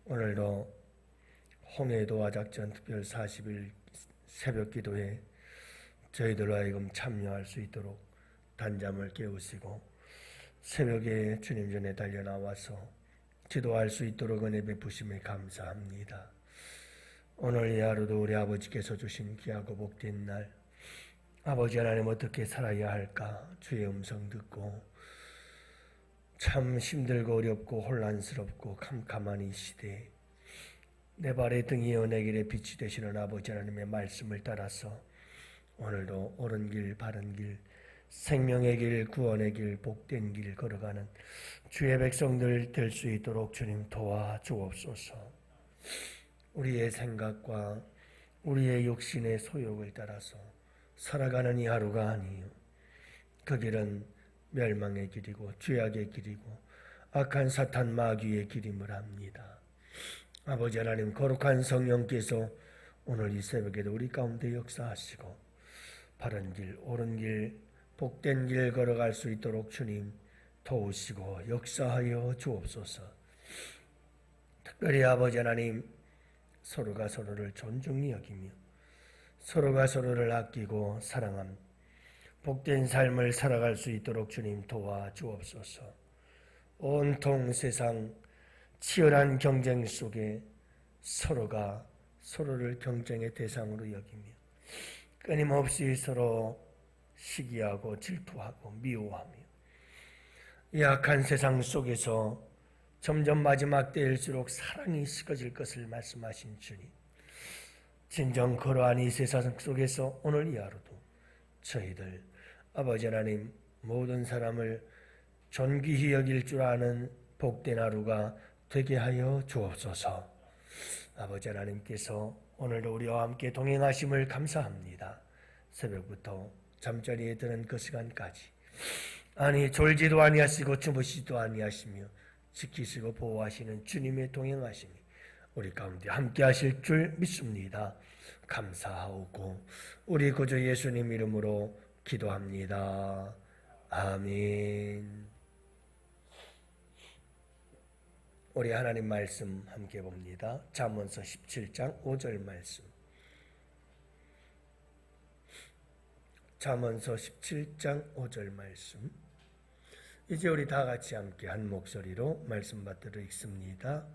오늘도 홍해도와 작전 특별 40일 새벽 기도에 저희들로 하여금 참여할 수 있도록 단잠을 깨우시고 새벽에 주님 전에 달려나와서 기도할 수 있도록 은혜 베푸심에 감사합니다. 오늘 이 하루도 우리 아버지께서 주신 귀하고 복된 날, 아버지 하나님 어떻게 살아야 할까 주의 음성 듣고 참 힘들고 어렵고 혼란스럽고 캄캄한 이 시대에 내 발의 등이여 내 길에 빛이 되시는 아버지 하나님의 말씀을 따라서 오늘도 옳은 길, 바른 길, 생명의 길, 구원의 길, 복된 길 걸어가는 주의 백성들 될 수 있도록 주님 도와주옵소서. 우리의 생각과 우리의 육신의 소욕을 따라서 살아가는 이 하루가 아니요, 그 길은 멸망의 길이고 죄악의 길이고 악한 사탄 마귀의 길임을 압니다. 아버지 하나님, 거룩한 성령께서 오늘 이 새벽에도 우리 가운데 역사하시고 바른 길, 옳은 길, 복된 길 걸어갈 수 있도록 주님 도우시고 역사하여 주옵소서. 특별히 아버지 하나님, 서로가 서로를 존중히 여기며 서로가 서로를 아끼고 사랑함, 복된 삶을 살아갈 수 있도록 주님 도와주옵소서. 온통 세상 치열한 경쟁 속에 서로가 서로를 경쟁의 대상으로 여기며 끊임없이 서로 시기하고 질투하고 미워하며 이 악한 세상 속에서 점점 마지막 때일수록 사랑이 식어질 것을 말씀하신 주님, 진정 그러한 이 세상 속에서 오늘 이 하루도 저희들 아버지 하나님 모든 사람을 존귀히 여길 줄 아는 복된 하루가 되게 하여 주옵소서. 아버지 하나님께서 오늘도 우리와 함께 동행하심을 감사합니다. 새벽부터 잠자리에 드는 그 시간까지 아니 졸지도 아니하시고 주무시지도 아니하시며 지키시고 보호하시는 주님의 동행하심이 우리 가운데 함께 하실 줄 믿습니다. 감사하고 우리 구주 예수님 이름으로 기도합니다. 아멘. 우리 하나님 말씀 함께 봅니다. 잠언서 17장 5절 말씀. 잠언서 17장 5절 말씀. 이제 우리 다 같이 함께 한 목소리로 말씀 받들어 읽습니다.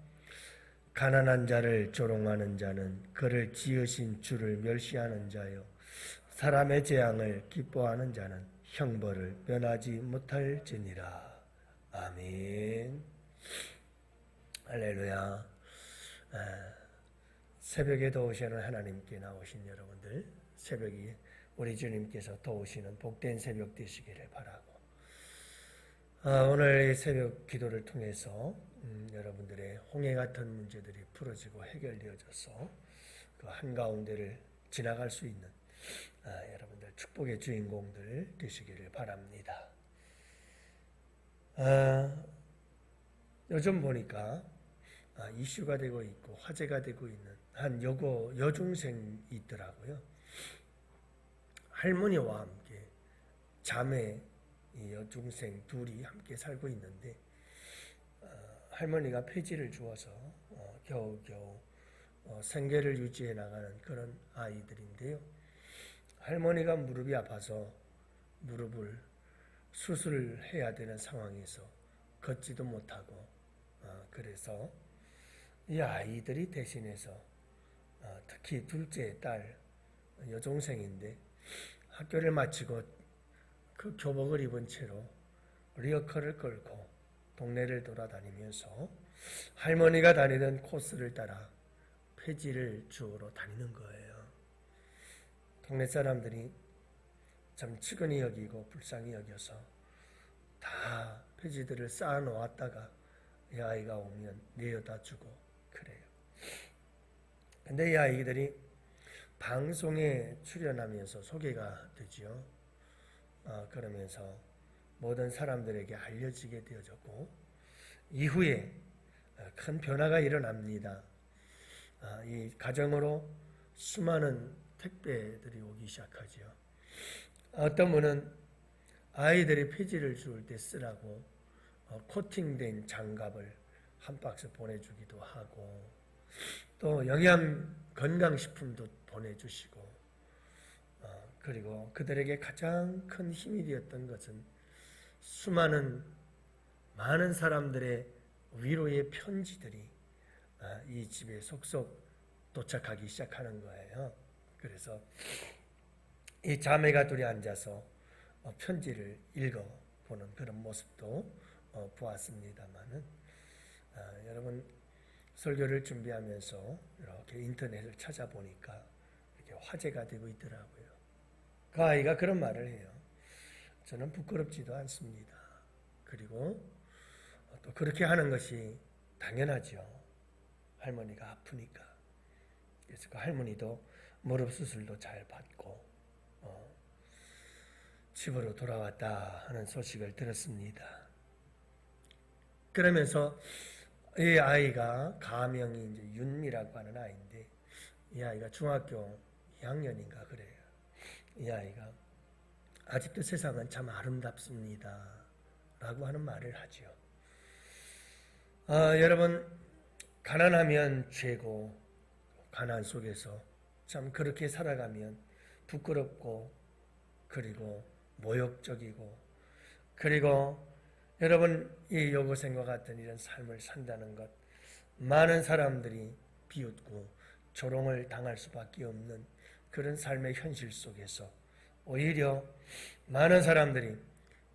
가난한 자를 조롱하는 자는 그를 지으신 주를 멸시하는 자요, 사람의 재앙을 기뻐하는 자는 형벌을 면하지 못할지니라. 아멘. 할렐루야. 새벽에 도우시는 하나님께 나오신 여러분들, 새벽이 우리 주님께서 도우시는 복된 새벽 되시기를 바라고, 오늘 새벽 기도를 통해서 여러분들의 홍해 같은 문제들이 풀어지고 해결되어져서 그 한가운데를 지나갈 수 있는 여러분들 축복의 주인공들 되시기를 바랍니다. 요즘 보니까 이슈가 되고 있고 화제가 되고 있는 한 여중생이 있더라고요. 할머니와 함께 자매 여중생 둘이 함께 살고 있는데 할머니가 폐지를 주어서 겨우겨우 생계를 유지해 나가는 그런 아이들인데요. 할머니가 무릎이 아파서 무릎을 수술해야 되는 상황에서 걷지도 못하고, 그래서 이 아이들이 대신해서 특히 둘째 딸 여동생인데 학교를 마치고 그 교복을 입은 채로 리어커를 끌고 동네를 돌아다니면서 할머니가 다니던 코스를 따라 폐지를 주우러 다니는 거예요. 동네 사람들이 참 측은히 여기고 불쌍히 여겨서 다 폐지들을 쌓아 놓았다가 이 아이가 오면 내어다 주고 그래요. 근데 이 아이들이 방송에 출연하면서 소개가 되죠. 그러면서 모든 사람들에게 알려지게 되어졌고, 이후에 큰 변화가 일어납니다. 이 가정으로 수많은 택배들이 오기 시작하죠. 어떤 분은 아이들이 폐지를 주울 때 쓰라고 코팅된 장갑을 한 박스 보내주기도 하고 또 영양 건강식품도 보내주시고 그리고 그들에게 가장 큰 힘이 되었던 것은 많은 사람들의 위로의 편지들이 이 집에 속속 도착하기 시작하는 거예요. 그래서 이 자매가 둘이 앉아서 편지를 읽어보는 그런 모습도 보았습니다만은 여러분 설교를 준비하면서 이렇게 인터넷을 찾아보니까 이렇게 화제가 되고 있더라고요. 그 아이가 그런 말을 해요. 저는 부끄럽지도 않습니다. 그리고 또 그렇게 하는 것이 당연하죠. 할머니가 아프니까. 그래서 그 할머니도 무릎 수술도 잘 받고 집으로 돌아왔다 하는 소식을 들었습니다. 그러면서 이 아이가 가명이 이제 윤미라고 하는 아이인데 이 아이가 중학교 2학년인가 그래요. 이 아이가 아직도 세상은 참 아름답습니다 라고 하는 말을 하죠. 여러분 가난하면 죄고 가난 속에서 참 그렇게 살아가면 부끄럽고 그리고 모욕적이고 그리고 여러분 이 여고생과 같은 이런 삶을 산다는 것 많은 사람들이 비웃고 조롱을 당할 수밖에 없는 그런 삶의 현실 속에서 오히려 많은 사람들이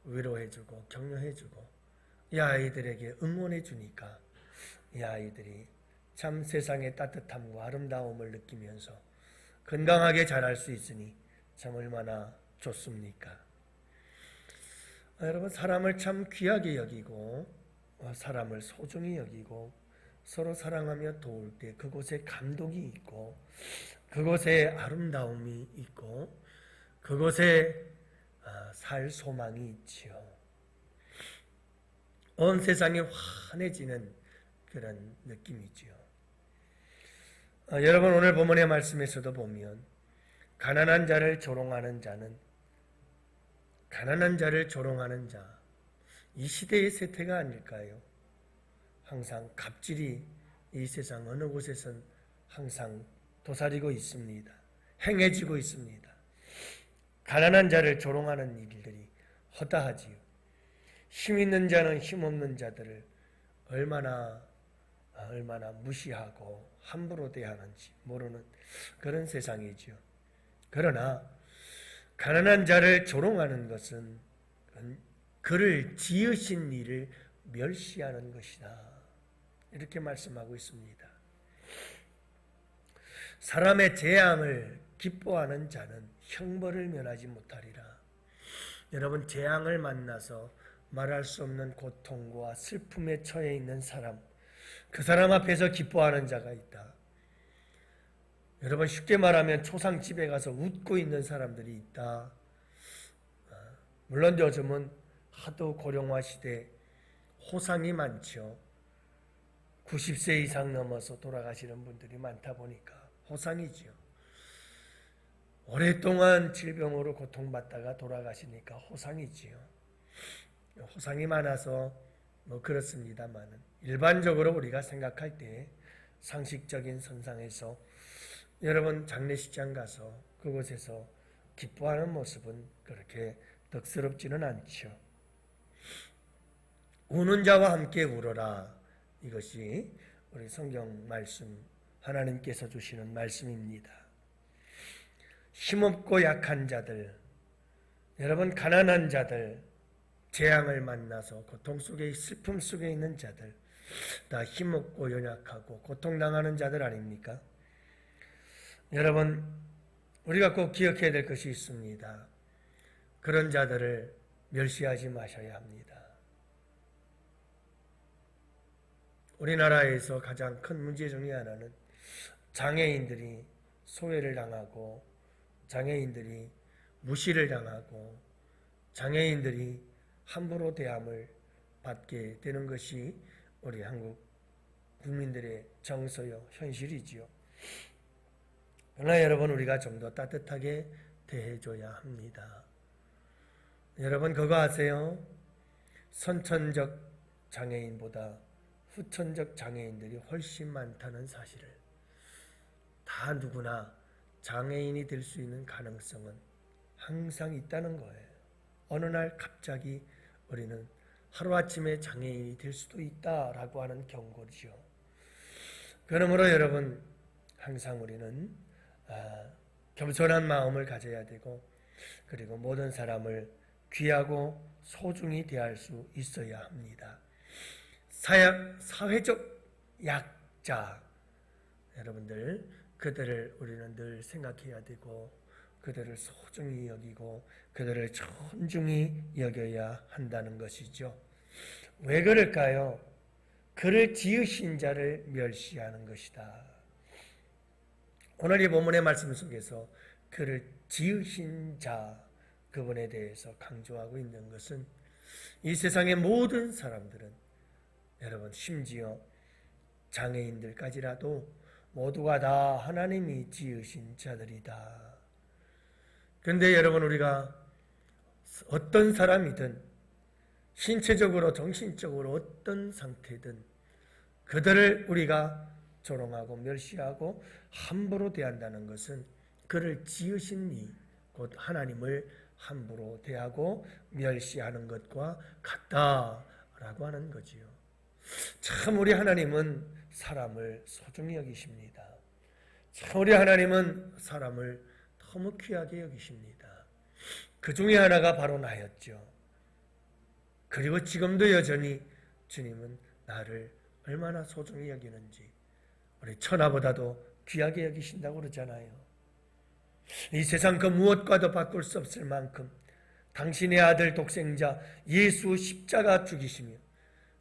위로해주고 격려해주고 이 아이들에게 응원해주니까 이 아이들이 참 세상의 따뜻함과 아름다움을 느끼면서 건강하게 자랄 수 있으니 참 얼마나 좋습니까? 여러분 사람을 참 귀하게 여기고 사람을 소중히 여기고 서로 사랑하며 도울 때 그곳에 감동이 있고 그곳에 아름다움이 있고 그곳에 살 소망이 있지요. 온 세상이 환해지는 그런 느낌이지요. 여러분 오늘 본문의 말씀에서도 보면 가난한 자를 조롱하는 자, 이 시대의 세태가 아닐까요? 항상 갑질이 이 세상 어느 곳에선 항상 도사리고 있습니다. 행해지고 있습니다. 가난한 자를 조롱하는 일들이 허다하지요. 힘 있는 자는 힘 없는 자들을 얼마나 무시하고 함부로 대하는지 모르는 그런 세상이지요. 그러나 가난한 자를 조롱하는 것은 그를 지으신 이를 멸시하는 것이다. 이렇게 말씀하고 있습니다. 사람의 재앙을 기뻐하는 자는 형벌을 면하지 못하리라. 여러분 재앙을 만나서 말할 수 없는 고통과 슬픔에 처해 있는 사람, 그 사람 앞에서 기뻐하는 자가 있다. 여러분 쉽게 말하면 초상집에 가서 웃고 있는 사람들이 있다. 물론 요즘은 하도 고령화 시대 호상이 많죠. 90세 이상 넘어서 돌아가시는 분들이 많다 보니까 호상이지요. 오랫동안 질병으로 고통받다가 돌아가시니까 호상이지요. 호상이 많아서 그렇습니다만 일반적으로 우리가 생각할 때 상식적인 선상에서 여러분 장례식장 가서 그곳에서 기뻐하는 모습은 그렇게 덕스럽지는 않죠. 우는 자와 함께 울어라. 이것이 우리 성경 말씀 하나님께서 주시는 말씀입니다. 힘없고 약한 자들, 여러분 가난한 자들, 재앙을 만나서 고통 속에 슬픔 속에 있는 자들 다 힘없고 연약하고 고통당하는 자들 아닙니까? 여러분 우리가 꼭 기억해야 될 것이 있습니다. 그런 자들을 멸시하지 마셔야 합니다. 우리나라에서 가장 큰 문제 중에 하나는 장애인들이 소외를 당하고 장애인들이 무시를 당하고 장애인들이 함부로 대함을 받게 되는 것이 우리 한국 국민들의 정서요 현실이지요. 그러나 여러분 우리가 좀 더 따뜻하게 대해줘야 합니다. 여러분 그거 아세요? 선천적 장애인보다 후천적 장애인들이 훨씬 많다는 사실을, 다 누구나 장애인이 될 수 있는 가능성은 항상 있다는 거예요. 어느 날 갑자기 우리는 하루아침에 장애인이 될 수도 있다라고 하는 경고죠. 그러므로 여러분, 항상 우리는 겸손한 마음을 가져야 되고, 그리고 모든 사람을 귀하고 소중히 대할 수 있어야 합니다. 사회적 약자, 여러분들, 그들을 우리는 늘 생각해야 되고, 그들을 소중히 여기고, 그들을 존중히 여겨야 한다는 것이죠. 왜 그럴까요? 그를 지으신 자를 멸시하는 것이다. 오늘 이 본문의 말씀 속에서 그를 지으신 자, 그분에 대해서 강조하고 있는 것은 이 세상의 모든 사람들은, 여러분, 심지어 장애인들까지라도 모두가 다 하나님이 지으신 자들이다. 그런데 여러분, 우리가 어떤 사람이든 신체적으로 정신적으로 어떤 상태든 그들을 우리가 조롱하고 멸시하고 함부로 대한다는 것은 그를 지으신 이, 곧 하나님을 함부로 대하고 멸시하는 것과 같다라고 하는 거지요. 참 우리 하나님은 사람을 소중히 여기십니다. 참 우리 하나님은 사람을 너무 귀하게 여기십니다. 그 중에 하나가 바로 나였죠. 그리고 지금도 여전히 주님은 나를 얼마나 소중히 여기는지, 우리 천하보다도 귀하게 여기신다고 그러잖아요. 이 세상 그 무엇과도 바꿀 수 없을 만큼 당신의 아들 독생자 예수 십자가 죽이시며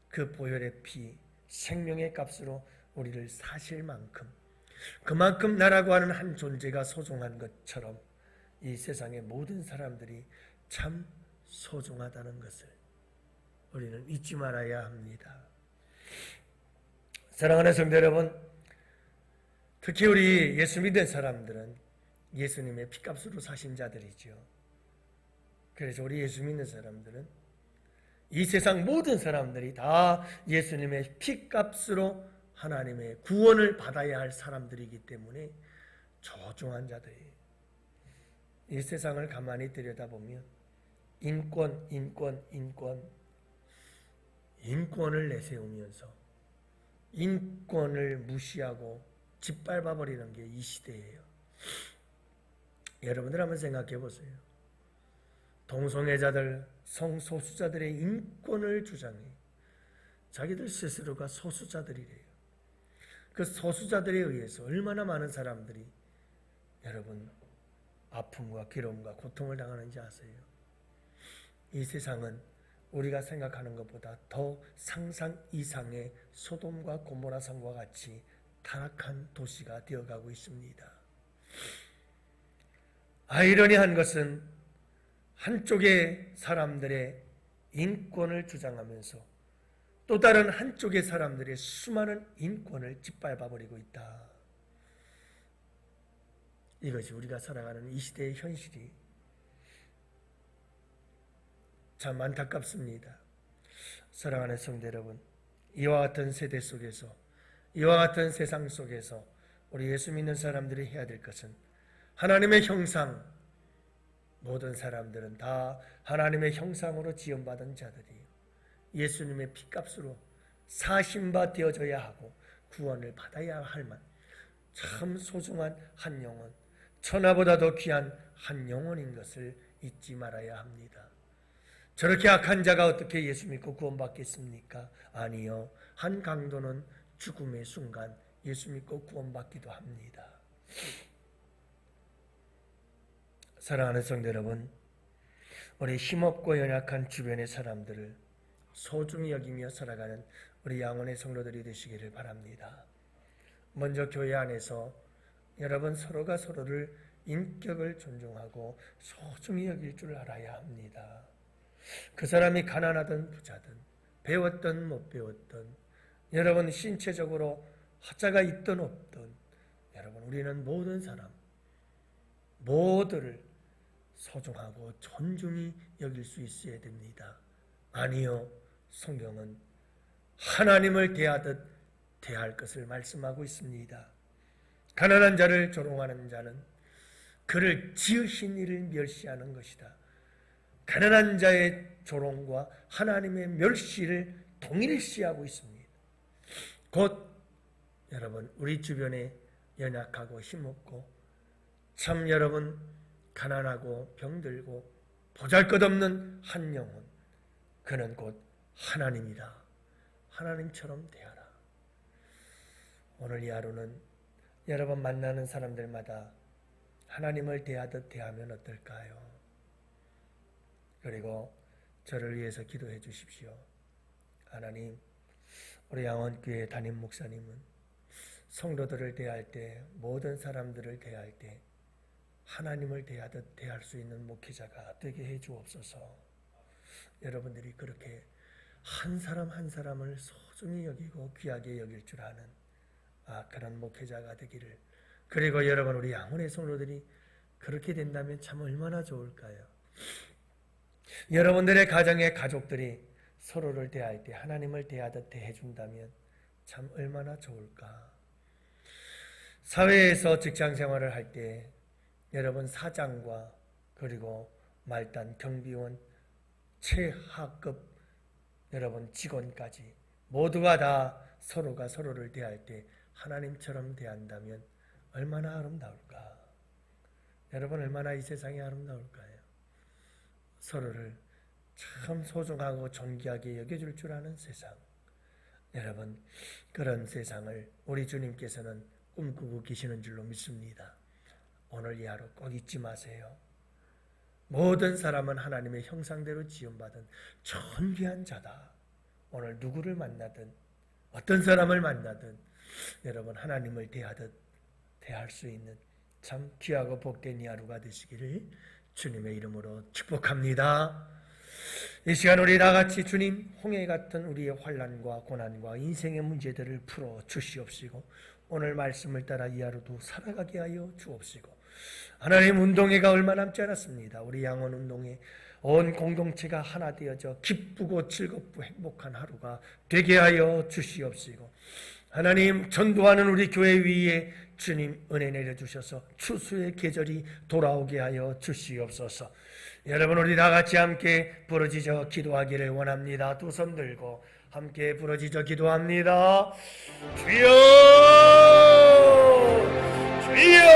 그 보혈의 피, 생명의 값으로 우리를 사실 만큼, 그만큼 나라고 하는 한 존재가 소중한 것처럼 이 세상의 모든 사람들이 참 소중하다는 것을 우리는 잊지 말아야 합니다. 사랑하는 성도 여러분, 특히 우리 예수 믿는 사람들은 예수님의 피값으로 사신 자들이죠. 그래서 우리 예수 믿는 사람들은 이 세상 모든 사람들이 다 예수님의 피값으로 하나님의 구원을 받아야 할 사람들이기 때문에 소중한 자들이에요. 이 세상을 가만히 들여다보면 인권을 내세우면서 인권을 무시하고 짓밟아버리는 게 이 시대예요. 여러분들 한번 생각해 보세요. 동성애자들, 성소수자들의 인권을 주장해 자기들 스스로가 소수자들이래요. 그 소수자들에 의해서 얼마나 많은 사람들이 여러분 아픔과 괴로움과 고통을 당하는지 아세요? 이 세상은 우리가 생각하는 것보다 더 상상 이상의 소돔과 고모라 성과 같이 타락한 도시가 되어가고 있습니다. 아이러니한 것은 한쪽의 사람들의 인권을 주장하면서 또 다른 한쪽의 사람들의 수많은 인권을 짓밟아버리고 있다. 이것이 우리가 살아가는 이 시대의 현실이 참 안타깝습니다. 사랑하는 성도 여러분, 이와 같은 세대 속에서, 이와 같은 세상 속에서 우리 예수 믿는 사람들이 해야 될 것은 하나님의 형상, 모든 사람들은 다 하나님의 형상으로 지음받은 자들이에요. 예수님의 피값으로 사신바 되어져야 하고 구원을 받아야 할 만 참 소중한 한 영혼, 천하보다도 귀한 한 영혼인 것을 잊지 말아야 합니다. 저렇게 악한 자가 어떻게 예수 믿고 구원받겠습니까? 아니요. 한 강도는 죽음의 순간 예수 믿고 구원받기도 합니다. 사랑하는 성도 여러분, 우리 힘없고 연약한 주변의 사람들을 소중히 여기며 살아가는 우리 양원의 성도들이 되시기를 바랍니다. 먼저 교회 안에서 여러분 서로가 서로를 인격을 존중하고 소중히 여길 줄 알아야 합니다. 그 사람이 가난하든 부자든 배웠든 못 배웠든 여러분 신체적으로 하자가 있든 없든 여러분 우리는 모든 사람 모두를 소중하고 존중히 여길 수 있어야 됩니다. 아니요, 성경은 하나님을 대하듯 대할 것을 말씀하고 있습니다. 가난한 자를 조롱하는 자는 그를 지으신 이를 멸시하는 것이다. 가난한 자의 조롱과 하나님의 멸시를 동일시하고 있습니다. 곧 여러분 우리 주변에 연약하고 힘없고 참 여러분 가난하고 병들고 보잘것없는 한 영혼, 그는 곧 하나님이다. 하나님처럼 대하라. 오늘 이 하루는 여러분 만나는 사람들마다 하나님을 대하듯 대하면 어떨까요? 그리고 저를 위해서 기도해 주십시오. 하나님, 우리 양원교회 담임 목사님은 성도들을 대할 때, 모든 사람들을 대할 때 하나님을 대하듯 대할 수 있는 목회자가 되게 해 주옵소서. 여러분들이 그렇게 한 사람 한 사람을 소중히 여기고 귀하게 여길 줄 아는 그런 목회자가 되기를, 그리고 여러분 우리 양원의 성도들이 그렇게 된다면 참 얼마나 좋을까요? 여러분들의 가정의 가족들이 서로를 대할 때 하나님을 대하듯 대해준다면 참 얼마나 좋을까. 사회에서 직장생활을 할 때 여러분 사장과 그리고 말단, 경비원, 최하급 여러분 직원까지 모두가 다 서로가 서로를 대할 때 하나님처럼 대한다면 얼마나 아름다울까. 여러분 얼마나 이 세상이 아름다울까요? 서로를 참 소중하고 존귀하게 여겨줄 줄 아는 세상. 여러분 그런 세상을 우리 주님께서는 꿈꾸고 계시는 줄로 믿습니다. 오늘 이 하루 꼭 잊지 마세요. 모든 사람은 하나님의 형상대로 지음받은 존귀한 자다. 오늘 누구를 만나든 어떤 사람을 만나든 여러분 하나님을 대하듯 대할 수 있는 참 귀하고 복된 이 하루가 되시기를 주님의 이름으로 축복합니다. 이 시간 우리 다같이 주님, 홍해 같은 우리의 환난과 고난과 인생의 문제들을 풀어 주시옵시고 오늘 말씀을 따라 이 하루도 살아가게 하여 주옵시고, 하나님 운동회가 얼마 남지 않았습니다. 우리 양원 운동회 온 공동체가 하나 되어져 기쁘고 즐겁고 행복한 하루가 되게 하여 주시옵시고, 하나님 전도하는 우리 교회 위에 주님 은혜 내려주셔서 추수의 계절이 돌아오게 하여 주시옵소서. 여러분 우리 다같이 함께 부르짖어 기도하기를 원합니다. 두 손 들고 함께 부르짖어 기도합니다. 주여 주여